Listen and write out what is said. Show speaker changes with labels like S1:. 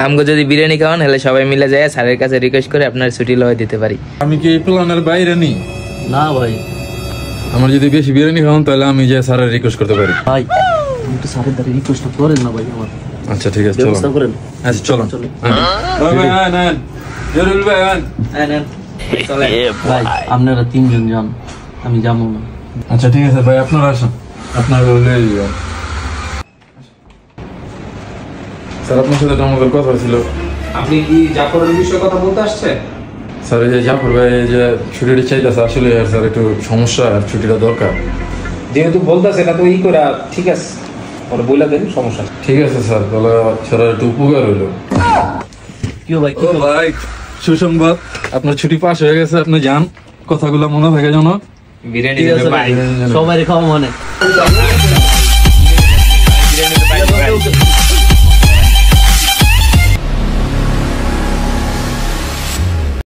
S1: আমগো যদি বিরিয়ানি খাওয়ান হলে সবাই মিলে যায় স্যারের কাছে রিকোয়েস্ট করে আপনার ছুটি লয় দিতে পারি।
S2: আমি কি প্ল্যানের বাইরে নি?
S3: না ভাই,
S2: আমার যদি বেশি বিরিয়ানি খাওয়ান তাহলে আমি যে স্যারের রিকোয়েস্ট করতে পারি।
S3: ভাই একটু স্যারের দ্বারা রিকোয়েস্ট করেন না ভাই, আমার
S2: আচ্ছা ঠিক আছে, চলো।
S3: ব্যবস্থা করেন।
S2: আচ্ছা চলো।
S3: ভাই আপনারা তিনজন যান, আমি যাবো না।
S2: আচ্ছা ঠিক আছে ভাই, আপনারা আসুন, আপনার স্যার আপনার সাথে আমাদের কথা ছিল।
S4: আপনি কি জাফরের বিষয়ে কথা বলতে আসছেন?
S2: স্যার এই যে জাফর ভাই এই যে ছুটিটা চাইতেছে, আসলে স্যার একটু সমস্যা, আর ছুটিটা দরকার।
S4: যেহেতু বলতেছে এটা তো করা ঠিক আছে, ওরা বলে দেন, সমস্যা নেই।
S2: ঠিক আছে স্যার, তাহলে স্যার একটু উপকার হইলো।
S3: কেউ ভাই,
S2: ও ভাই সুসংবাদ, আপনার ছুটি পাস হয়ে গেছে, আপনি যান, কথাগুলো মনে থাকে জানো।
S1: বিরিয়ানি
S3: ঠিক আছে ভাই, সবাই খাওয়া মানে